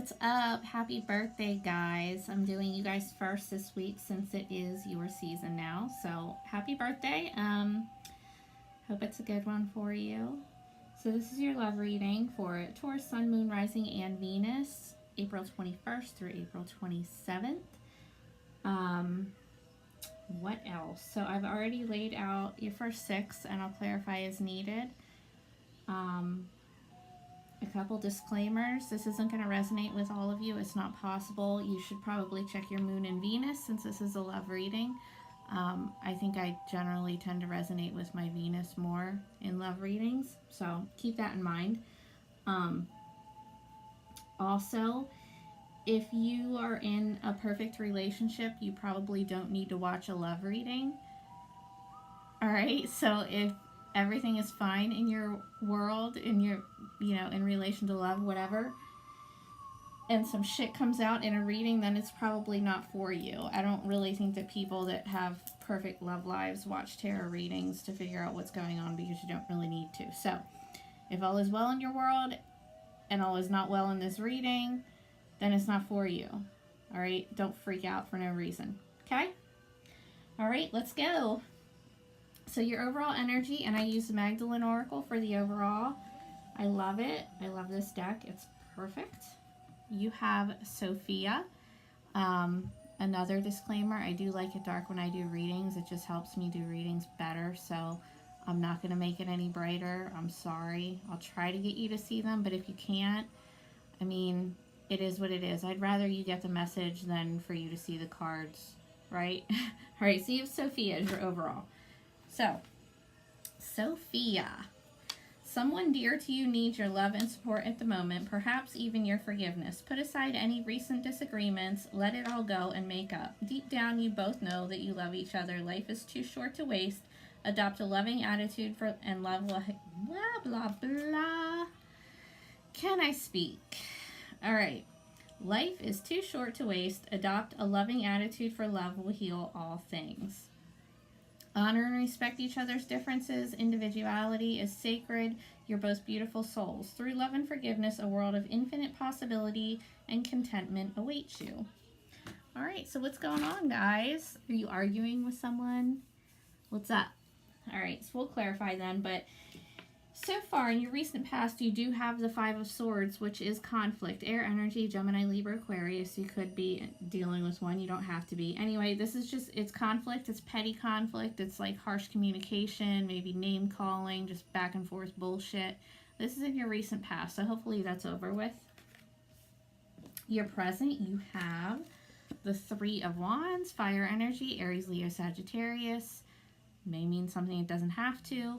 what's up? Happy birthday, guys. I'm doing you guys first this week since it is your season now. So, happy birthday. Hope it's a good one for you. So, this is your love reading for Taurus, Sun, Moon, Rising, and Venus, April 21st through April 27th. What else? So, I've already laid out your first six, and I'll clarify as needed. A couple disclaimers. This isn't going to resonate with all of you. It's not possible. You should probably check your moon and Venus since this is a love reading. I think I generally tend to resonate with my Venus more in love readings. So keep that in mind. Also, if you are in a perfect relationship, you probably don't need to watch a love reading. All right. So if everything is fine in your world, in your, in relation to love, whatever, and some shit comes out in a reading, then it's probably not for you. I don't really think that people that have perfect love lives watch tarot readings to figure out what's going on, because you don't really need to. So, if all is well in your world and all is not well in this reading, then it's not for you. All right? Don't freak out for no reason. Okay? All right, let's go. So your overall energy, and I use the Magdalene Oracle for the overall. I love it. I love this deck. It's perfect. You have Sophia. Another disclaimer, I do like it dark when I do readings. It just helps me do readings better, so I'm not going to make it any brighter. I'm sorry. I'll try to get you to see them, but if you can't, I mean, it is what it is. I'd rather you get the message than for you to see the cards, right? All right, so you have Sophia as your overall. So, Sophia, someone dear to you needs your love and support at the moment, perhaps even your forgiveness. Put aside any recent disagreements, let it all go, and make up. Deep down, you both know that you love each other. Life is too short to waste. Adopt a loving attitude and love, blah, blah, blah. Can I speak? All right. Life is too short to waste. Adopt a loving attitude, for love will heal all things. Honor and respect each other's differences. Individuality is sacred. You're both beautiful souls. Through love and forgiveness, a world of infinite possibility and contentment awaits you. All right, so what's going on, guys? Are you arguing with someone? What's up? All right, so we'll clarify then, but so far in your recent past, you do have the Five of Swords, which is conflict. Air energy, Gemini, Libra, Aquarius. You could be dealing with one. You don't have to be. Anyway, this is just, it's conflict. It's petty conflict. It's like harsh communication, maybe name calling, just back and forth bullshit. This is in your recent past, so hopefully that's over with. Your present, you have the Three of Wands, fire energy, Aries, Leo, Sagittarius. May mean something, it doesn't have to.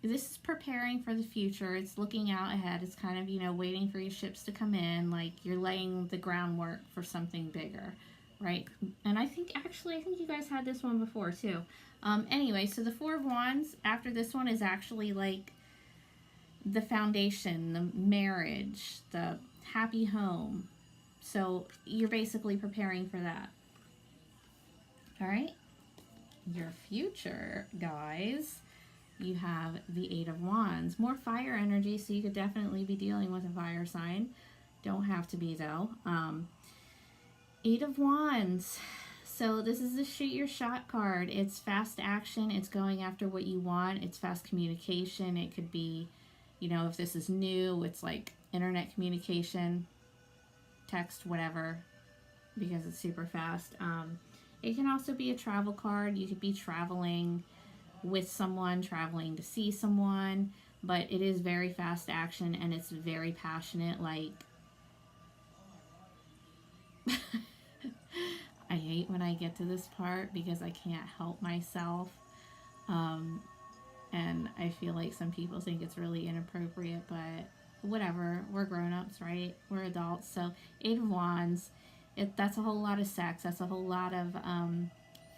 This is preparing for the future. It's looking out ahead. It's kind of, waiting for your ships to come in. Like, you're laying the groundwork for something bigger, right? And I think you guys had this one before, too. Anyway, so the Four of Wands, after this one, is actually, like, the foundation, the marriage, the happy home. So, you're basically preparing for that. All right? Your future, guys. You have the Eight of Wands. More fire energy, so you could definitely be dealing with a fire sign. Don't have to be, though. Eight of Wands. So this is the shoot your shot card. It's fast action. It's going after what you want. It's fast communication. It could be, if this is new, it's like internet communication, text, whatever, because it's super fast. It can also be a travel card. You could be traveling with someone, traveling to see someone, but it is very fast action and it's very passionate. Like, I hate when I get to this part because I can't help myself, and I feel like some people think it's really inappropriate, but whatever, we're grown-ups, right? We're adults. So Eight of Wands, that's a whole lot of sex. That's a whole lot of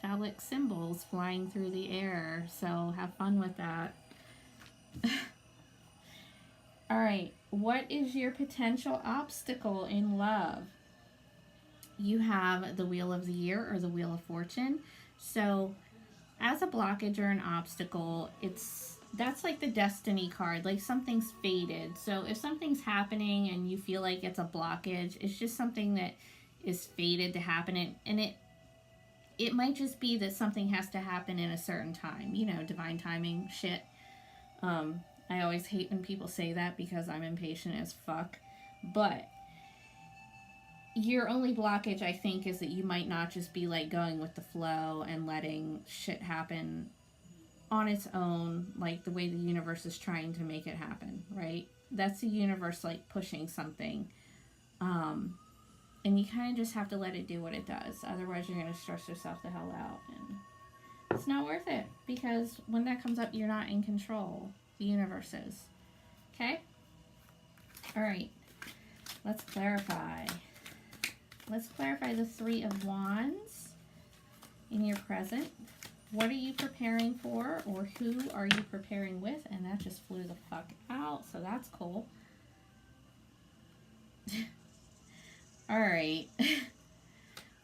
phallic symbols flying through the air, so have fun with that. All right, what is your potential obstacle in love? You have the Wheel of the Year or the Wheel of Fortune. So as a blockage or an obstacle, it's that's like the destiny card, like something's fated. So if something's happening and you feel like it's a blockage, it's just something that is fated to happen, and it might just be that something has to happen in a certain time, you know, divine timing shit. I always hate when people say that because I'm impatient as fuck. But your only blockage, I think, is that you might not just be like going with the flow and letting shit happen on its own, like the way the universe is trying to make it happen, right? That's the universe like pushing something. And you kind of just have to let it do what it does. Otherwise, you're going to stress yourself the hell out. And it's not worth it because when that comes up, you're not in control. The universe is. Okay? All right. Let's clarify. Let's clarify the Three of Wands in your present. What are you preparing for, or who are you preparing with? And that just flew the fuck out, so that's cool. All right.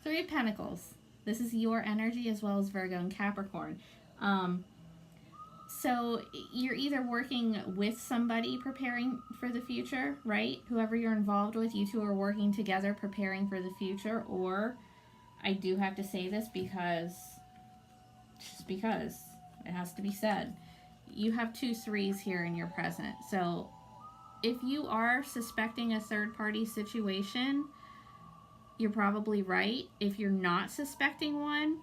Three of Pentacles. This is your energy as well as Virgo and Capricorn. So you're either working with somebody preparing for the future, right? Whoever you're involved with, you two are working together preparing for the future. Or, I do have to say this because it has to be said, you have two threes here in your present. So if you are suspecting a third party situation, you're probably right. If you're not suspecting one,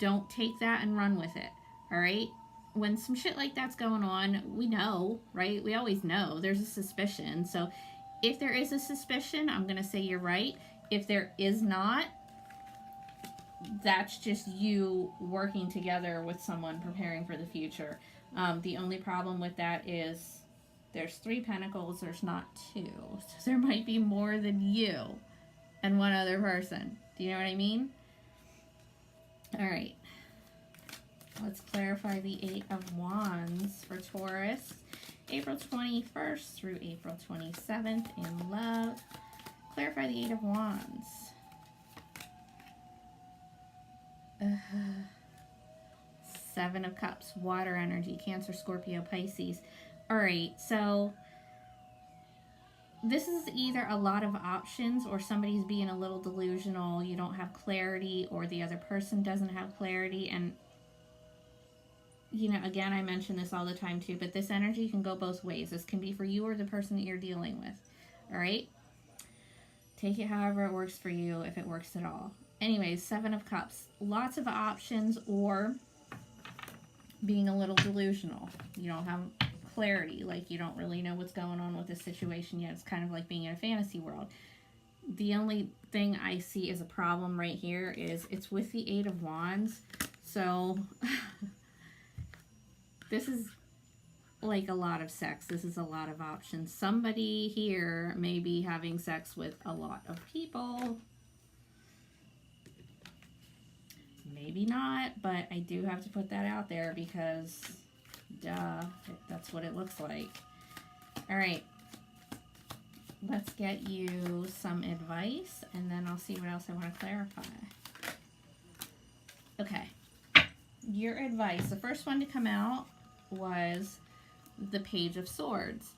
don't take that and run with it. All right? When some shit like that's going on, we know, right? We always know there's a suspicion. So if there is a suspicion, I'm going to say you're right. If there is not, that's just you working together with someone preparing for the future. The only problem with that is there's 3 pentacles, there's not 2. So there might be more than you and one other person. Do you know what I mean? All right. Let's clarify the 8 of Wands for Taurus. April 21st through April 27th in love. Clarify the 8 of Wands. Seven of Cups, water energy, Cancer, Scorpio, Pisces. All right, so this is either a lot of options or somebody's being a little delusional. You don't have clarity, or the other person doesn't have clarity. And, you know, again, I mention this all the time too, but this energy can go both ways. This can be for you or the person that you're dealing with. All right? Take it however it works for you, if it works at all. Anyways, 7 of Cups. Lots of options, or being a little delusional. You don't have clarity. Like, you don't really know what's going on with this situation yet. It's kind of like being in a fantasy world. The only thing I see as a problem right here is it's with the 8 of Wands. So, this is like a lot of sex. This is a lot of options. Somebody here may be having sex with a lot of people. Maybe not, but I do have to put that out there because, duh, that's what it looks like. All right. Let's get you some advice, and then I'll see what else I want to clarify. Okay. Your advice. The first one to come out was the Page of Swords.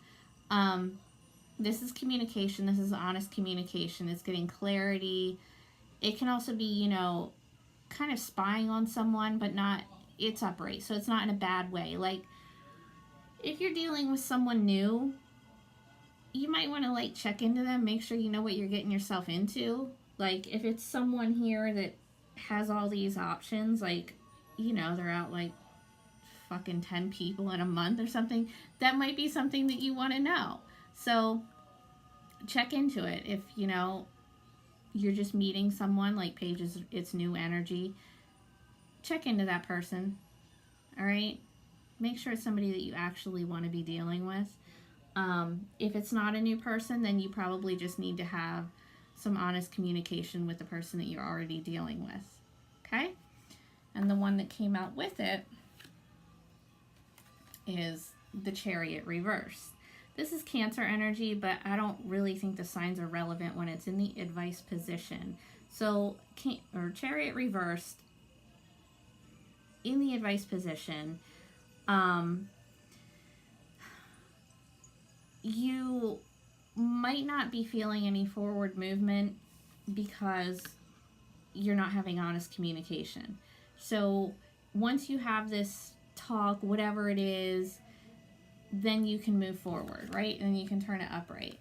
This is communication. This is honest communication. It's getting clarity. It can also be, you know, kind of spying on someone, but not, it's upright. So it's not in a bad way. Like, if you're dealing with someone new, you might want to, like, check into them, make sure you know what you're getting yourself into. Like, if it's someone here that has all these options, like, you know, they're out, like, fucking 10 people in a month or something, that might be something that you want to know. So check into it. If, you know, you're just meeting someone, like Pages, it's new energy, check into that person. All right? Make sure it's somebody that you actually want to be dealing with. If it's not a new person, then you probably just need to have some honest communication with the person that you're already dealing with. Okay? And the one that came out with it is the Chariot reverse. This is Cancer energy, but I don't really think the signs are relevant when it's in the advice position. So, Chariot reversed in the advice position, you might not be feeling any forward movement because you're not having honest communication. So once you have this talk, whatever it is, then you can move forward, right? And you can turn it upright.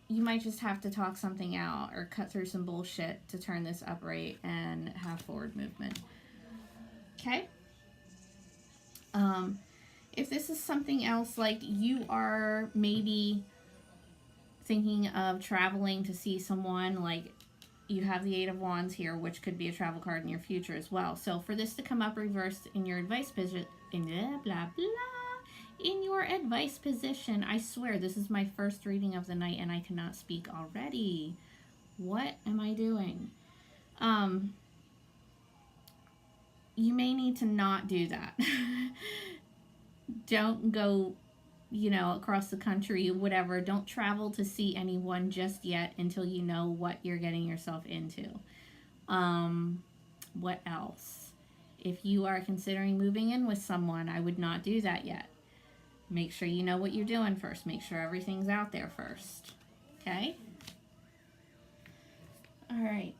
You might just have to talk something out or cut through some bullshit to turn this upright and have forward movement. Okay? If this is something else, like you are maybe thinking of traveling to see someone, like you have the Eight of Wands here, which could be a travel card in your future as well. So for this to come up reversed in your advice position, blah, blah, blah, in your advice position, I swear this is my first reading of the night and I cannot speak already. What am I doing? You may need to not do that. Don't go, across the country, whatever. Don't travel to see anyone just yet until you know what you're getting yourself into. What else? If you are considering moving in with someone, I would not do that yet. Make sure you know what you're doing first. Make sure everything's out there first. Okay? All right.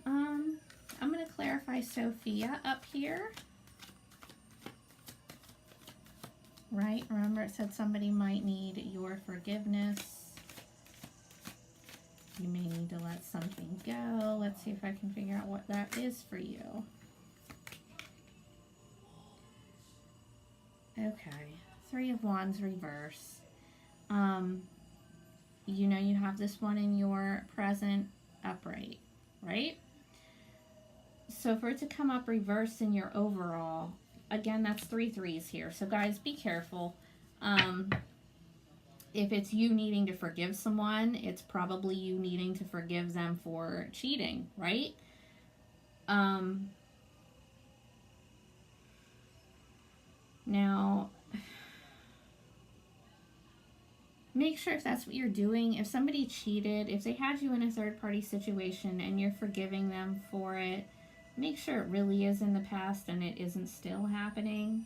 I'm going to clarify Sophia up here. Right? Remember it said somebody might need your forgiveness. You may need to let something go. Let's see if I can figure out what that is for you. Okay. Three of Wands reverse. You have this one in your present upright, right? So for it to come up reversed in your overall, again, that's 3 threes here. So guys, be careful. If it's you needing to forgive someone, it's probably you needing to forgive them for cheating, right? Now, make sure if that's what you're doing, if somebody cheated, if they had you in a third-party situation and you're forgiving them for it, make sure it really is in the past and it isn't still happening.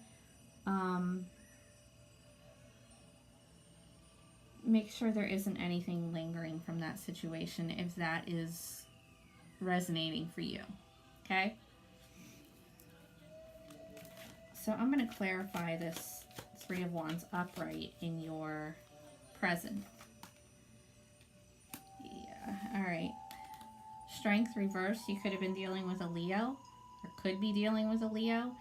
Make sure there isn't anything lingering from that situation if that is resonating for you. Okay? So I'm going to clarify this Three of Wands upright in your present. Yeah, all right. Strength reverse, you could have been dealing with a Leo or could be dealing with a Leo.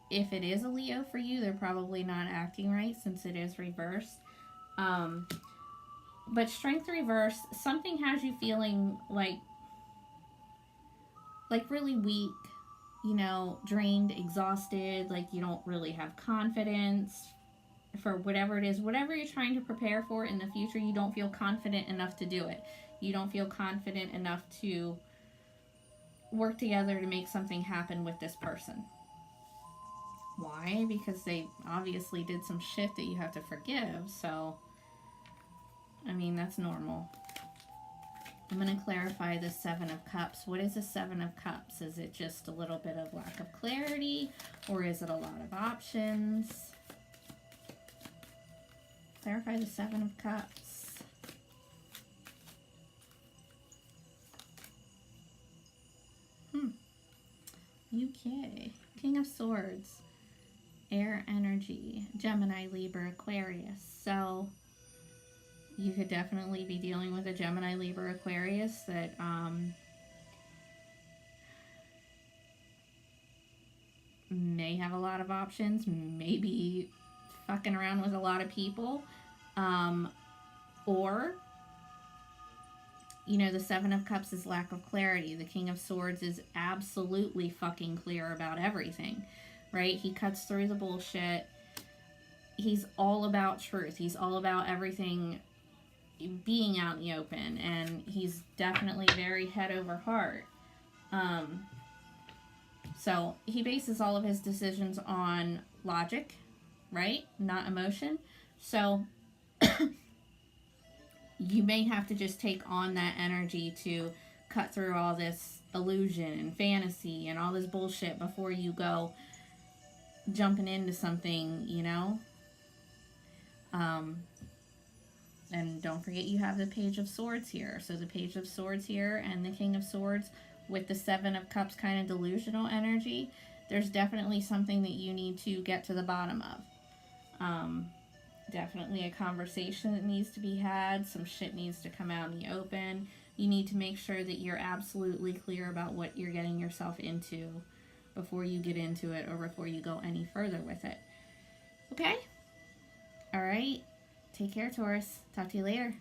If it is a Leo for you, they're probably not acting right since it is reversed. But strength reverse, something has you feeling like really weak, drained, exhausted, like you don't really have confidence for whatever it is, whatever you're trying to prepare for in the future, you don't feel confident enough to do it. You don't feel confident enough to work together to make something happen with this person. Why? Because they obviously did some shit that you have to forgive, so I mean, that's normal. I'm going to clarify the Seven of Cups. What is a Seven of Cups? Is it just a little bit of lack of clarity, or is it a lot of options? Clarify the Seven of Cups. UK. King of Swords. Air energy. Gemini, Libra, Aquarius. So you could definitely be dealing with a Gemini, Libra, Aquarius that may have a lot of options, maybe fucking around with a lot of people, or the Seven of Cups is lack of clarity. The King of Swords is absolutely fucking clear about everything, right? He cuts through the bullshit. He's all about truth. He's all about everything being out in the open, and he's definitely very head over heart. So he bases all of his decisions on logic, right? Not emotion. So you may have to just take on that energy to cut through all this illusion and fantasy and all this bullshit before you go jumping into something, And don't forget you have the Page of Swords here. So the Page of Swords here and the King of Swords with the Seven of Cups kind of delusional energy. There's definitely something that you need to get to the bottom of. Definitely a conversation that needs to be had. Some shit needs to come out in the open. You need to make sure that you're absolutely clear about what you're getting yourself into before you get into it or before you go any further with it. Okay? All right. Take care, Taurus. Talk to you later.